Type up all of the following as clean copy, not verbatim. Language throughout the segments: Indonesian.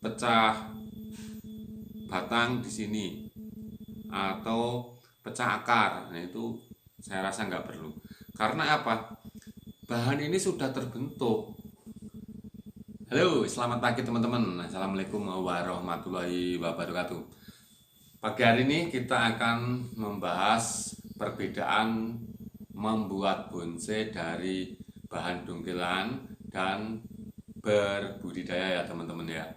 pecah batang di sini atau pecah akar. Nah, itu saya rasa nggak perlu. Karena apa? Bahan ini sudah terbentuk. Halo, selamat pagi teman-teman. Assalamualaikum warahmatullahi wabarakatuh. Pagi hari ini kita akan membahas perbedaan membuat bonsai dari bahan dongkelan dan berbudidaya ya teman-teman ya.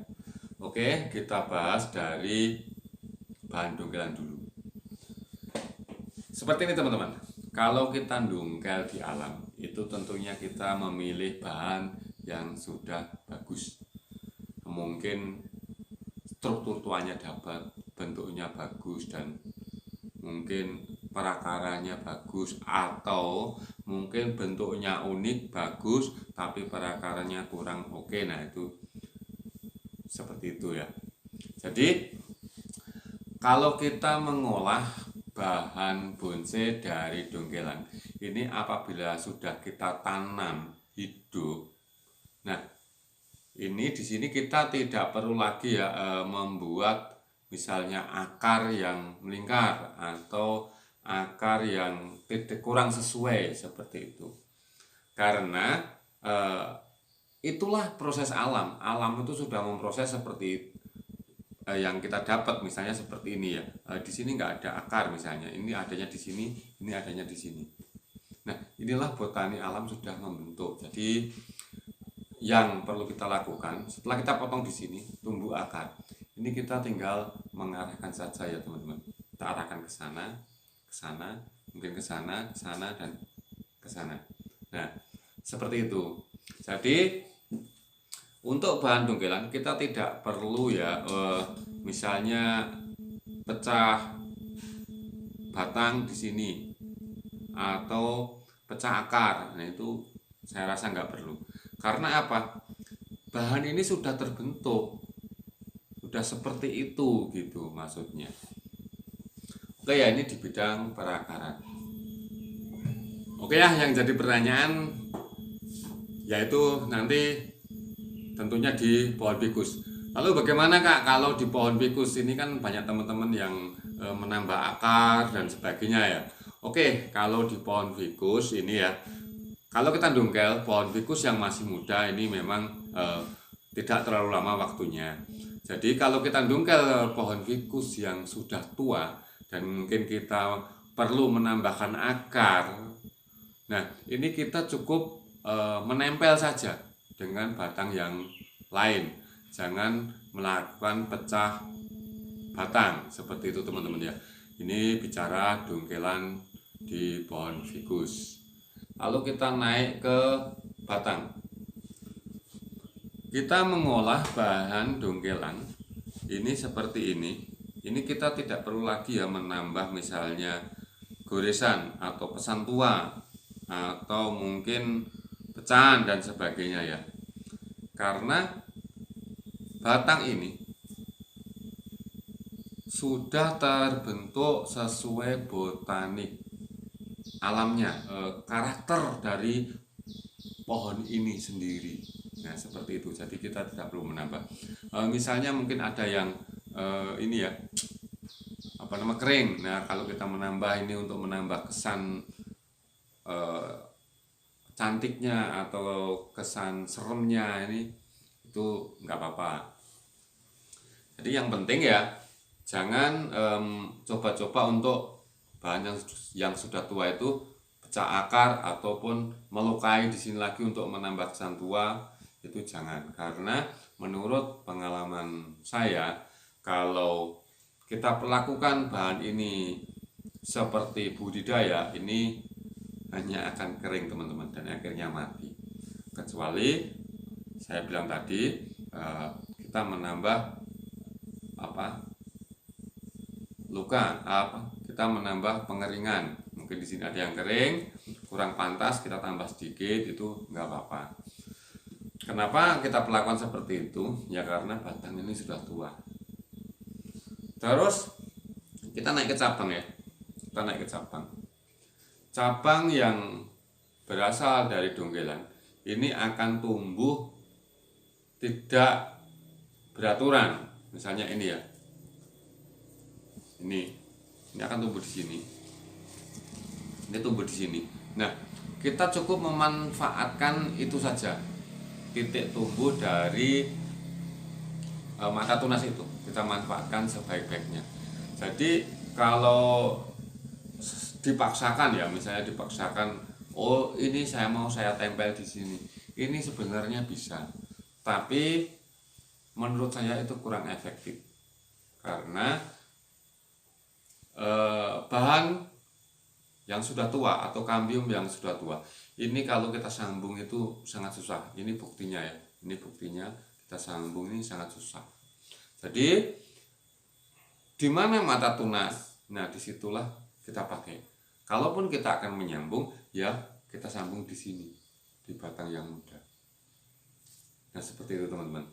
Oke, kita bahas dari bahan dongkelan dulu. Seperti ini teman-teman. Kalau kita dongkel di alam, itu tentunya kita memilih bahan yang sudah bagus. Mungkin struktur tuanya dapat, bentuknya bagus, dan mungkin perakaranya bagus, atau mungkin bentuknya unik bagus tapi perakaranya kurang oke. Nah, itu seperti itu ya. Jadi kalau kita mengolah bahan bonsai dari dongkelan ini, apabila sudah kita tanam hidup, nah ini di sini kita tidak perlu lagi ya membuat misalnya akar yang melingkar atau akar yang tidak kurang sesuai seperti itu. Karena itulah proses alam. Alam itu sudah memproses seperti yang kita dapat, misalnya seperti ini ya. Di sini nggak ada akar misalnya, ini adanya di sini, ini adanya di sini. Nah, inilah botani alam sudah membentuk. Jadi yang perlu kita lakukan setelah kita potong di sini tumbuh akar, ini kita tinggal mengarahkan saja ya teman-teman. Kita arahkan ke sana, mungkin ke sana, dan ke sana. Nah, seperti itu. Jadi untuk bahan dongkelan kita tidak perlu ya misalnya pecah batang di sini atau pecah akar. Nah, itu saya rasa nggak perlu. Karena apa? Bahan ini sudah terbentuk, sudah seperti itu gitu maksudnya. Oke ya, ini di bidang perakaran. Oke ya, yang jadi pertanyaan yaitu nanti tentunya di pohon fikus. Lalu bagaimana Kak kalau di pohon fikus ini, kan banyak teman-teman yang menambah akar dan sebagainya ya. Oke, kalau di pohon fikus ini ya, kalau kita dongkel pohon fikus yang masih muda ini memang tidak terlalu lama waktunya. Jadi kalau kita dongkel pohon fikus yang sudah tua dan mungkin kita perlu menambahkan akar, nah ini kita cukup menempel saja dengan batang yang lain, jangan melakukan pecah batang seperti itu teman-teman ya. Ini bicara dongkelan di pohon fikus. Lalu kita naik ke batang. Kita mengolah bahan dongkelan ini seperti ini. Ini kita tidak perlu lagi ya menambah misalnya goresan atau pesan tua atau mungkin pecahan dan sebagainya ya. Karena batang ini sudah terbentuk sesuai botanik alamnya, karakter dari pohon ini sendiri. Nah, seperti itu. Jadi kita tidak perlu menambah. Misalnya mungkin ada yang ini ya, kering. Nah, kalau kita menambah ini untuk menambah kesan cantiknya atau kesan seremnya, ini itu nggak apa-apa. Jadi yang penting ya jangan coba-coba untuk bahan yang sudah tua itu pecah akar ataupun melukai di sini lagi untuk menambah kesan tua, itu jangan. Karena menurut pengalaman saya, kalau kita perlakukan bahan ini seperti budidaya, ini hanya akan kering teman-teman dan akhirnya mati. Kecuali saya bilang tadi kita menambah luka, kita menambah pengeringan. Mungkin di sini ada yang kering, kurang pantas, kita tambah sedikit, itu nggak apa-apa. Kenapa kita perlakukan seperti itu? Ya karena batang ini sudah tua. Terus kita naik ke cabang ya. Kita naik ke cabang. Cabang yang berasal dari dongkelan ini akan tumbuh tidak beraturan. Misalnya ini ya, ini akan tumbuh di sini, ini tumbuh di sini. Nah, kita cukup memanfaatkan itu saja, titik tumbuh dari mata tunas itu kita manfaatkan sebaik-baiknya. Jadi kalau dipaksakan ya, misalnya dipaksakan, oh ini saya tempel di sini, ini sebenarnya bisa, tapi menurut saya itu kurang efektif karena bahan yang sudah tua atau kambium yang sudah tua ini kalau kita sambung itu sangat susah. Ini buktinya ya, ini buktinya kita sambung ini sangat susah. Jadi di mana mata tunas, nah disitulah kita pakai. Kalaupun kita akan menyambung, ya kita sambung di sini, di batang yang muda. Nah seperti itu teman-teman.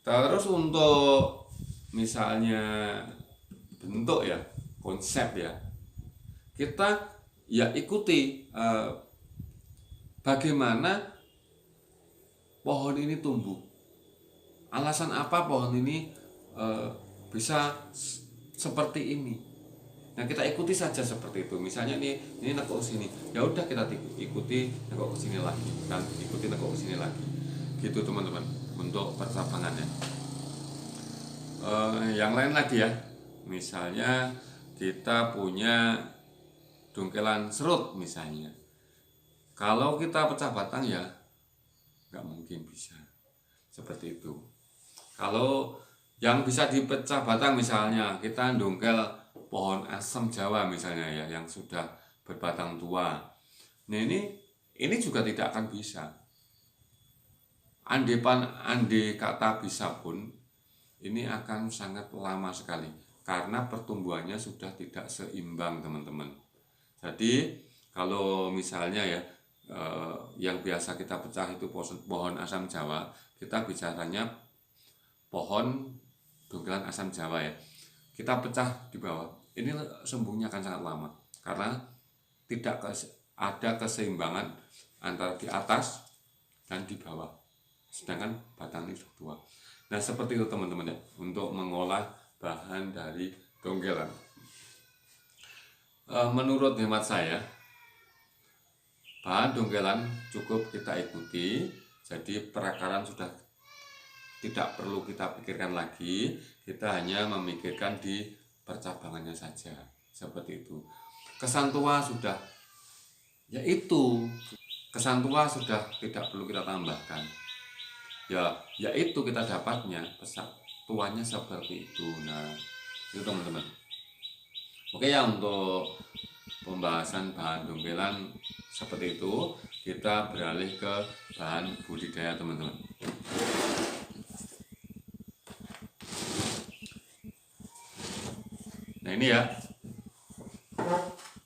Terus untuk misalnya bentuk ya, konsep ya, kita ya ikuti bagaimana pohon ini tumbuh. Alasan apa pohon ini bisa seperti ini. Nah kita ikuti saja seperti itu. Misalnya ini nekuk sini, ya udah kita ikuti nekuk ke sini lagi, dan ikuti nekuk ke sini lagi. Gitu teman-teman untuk percabangannya. Yang lain lagi ya, misalnya kita punya dongkelan serut misalnya. Kalau kita pecah batang ya nggak mungkin bisa seperti itu. Kalau yang bisa dipecah batang misalnya kita dongkel pohon asam Jawa misalnya ya, yang sudah berbatang tua. Nah ini juga tidak akan bisa. Andai kata bisa pun ini akan sangat lama sekali karena pertumbuhannya sudah tidak seimbang teman-teman. Jadi kalau misalnya ya yang biasa kita pecah itu pohon asam Jawa, kita bicaranya pohon dongkelan asam Jawa ya. Kita pecah di bawah, ini sembuhnya akan sangat lama karena tidak ada keseimbangan antara di atas dan di bawah. Sedangkan batang ini sudah tua. Nah seperti itu teman-teman ya, untuk mengolah bahan dari dongkelan. Menurut hemat saya, bahan dongkelan cukup kita ikuti. Jadi perakaran sudah tidak perlu kita pikirkan lagi, kita hanya memikirkan di percabangannya saja. Seperti itu. Kesan tua sudah, yaitu kesan tua sudah tidak perlu kita tambahkan. Ya itu kita dapatnya pesan tuanya seperti itu. Nah itu teman-teman. Oke ya, untuk pembahasan bahan dongkelan seperti itu, kita beralih ke bahan budidaya teman-teman. Nah ini ya,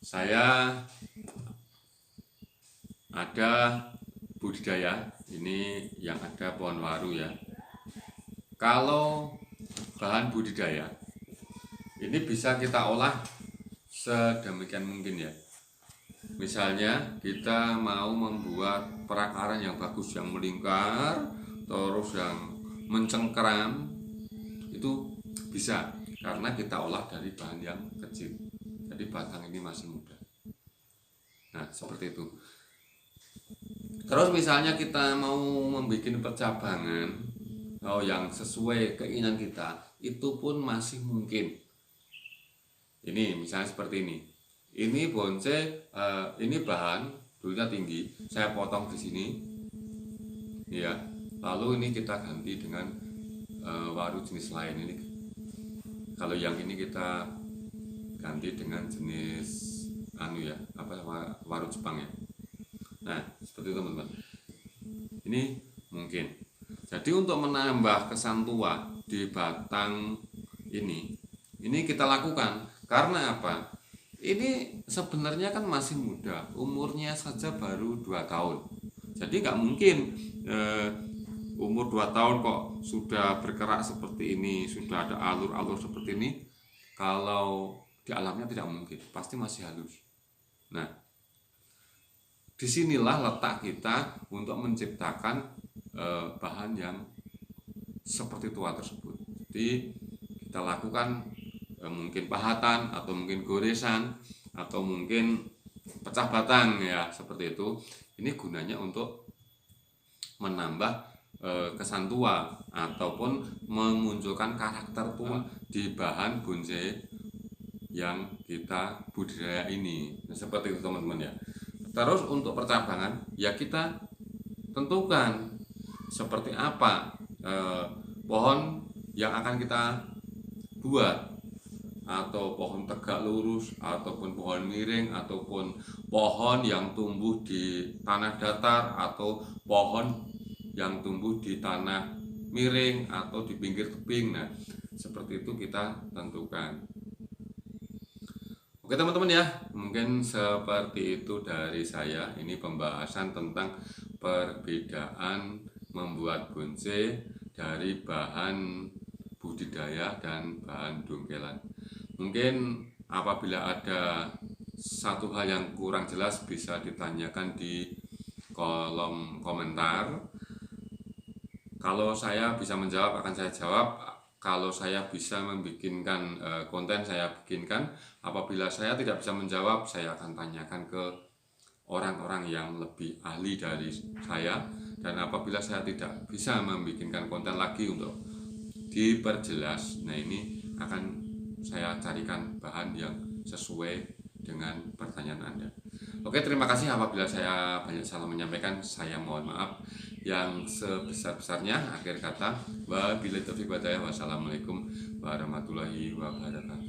saya ada budidaya, ini yang ada pohon waru ya. Kalau bahan budidaya ini bisa kita olah sedemikian mungkin ya. Misalnya kita mau membuat perakaran yang bagus, yang melingkar, terus yang mencengkeram, itu bisa karena kita olah dari bahan yang kecil. Jadi batang ini masih muda. Nah seperti itu. Terus misalnya kita mau membuat percabangan yang sesuai keinginan kita, itu pun masih mungkin. Ini misalnya seperti ini. Ini bonsai, ini bahan dulunya tinggi, saya potong di sini, ya. Lalu ini kita ganti dengan waru jenis lain. Ini kalau yang ini kita ganti dengan jenis waru Jepang ya. Nah seperti itu teman-teman. Ini mungkin. Jadi untuk menambah kesan tua di batang ini kita lakukan. Karena apa? Ini sebenarnya kan masih muda, umurnya saja baru 2 tahun. Jadi nggak mungkin umur 2 tahun kok sudah bergerak seperti ini, sudah ada alur-alur seperti ini. Kalau di alamnya tidak mungkin, pasti masih halus. Nah, disinilah letak kita untuk menciptakan bahan yang seperti tua tersebut. Jadi kita lakukan mungkin pahatan atau mungkin goresan atau mungkin pecah batang ya, seperti itu. Ini gunanya untuk menambah kesan tua ataupun memunculkan karakter tua di bahan bonsai yang kita budidaya ini. Nah, seperti itu teman-teman ya. Terus untuk percabangan ya kita tentukan seperti apa pohon yang akan kita buat, atau pohon tegak lurus ataupun pohon miring ataupun pohon yang tumbuh di tanah datar atau pohon yang tumbuh di tanah miring atau di pinggir tebing. Nah, seperti itu kita tentukan. Oke teman-teman ya, mungkin seperti itu dari saya. Ini pembahasan tentang perbedaan membuat bonsai dari bahan budidaya dan bahan dongkelan. Mungkin apabila ada satu hal yang kurang jelas bisa ditanyakan di kolom komentar. Kalau saya bisa menjawab akan saya jawab. Kalau saya bisa membikinkan konten saya bikinkan. Apabila saya tidak bisa menjawab, saya akan tanyakan ke orang-orang yang lebih ahli dari saya. Dan apabila saya tidak bisa membikinkan konten lagi untuk diperjelas, nah ini akan saya carikan bahan yang sesuai dengan pertanyaan Anda. Oke, terima kasih. Apabila saya banyak salah menyampaikan, saya mohon maaf yang sebesar-besarnya. Akhir kata, wabillahi taufiq wal hidayah. Wassalamualaikum warahmatullahi wabarakatuh.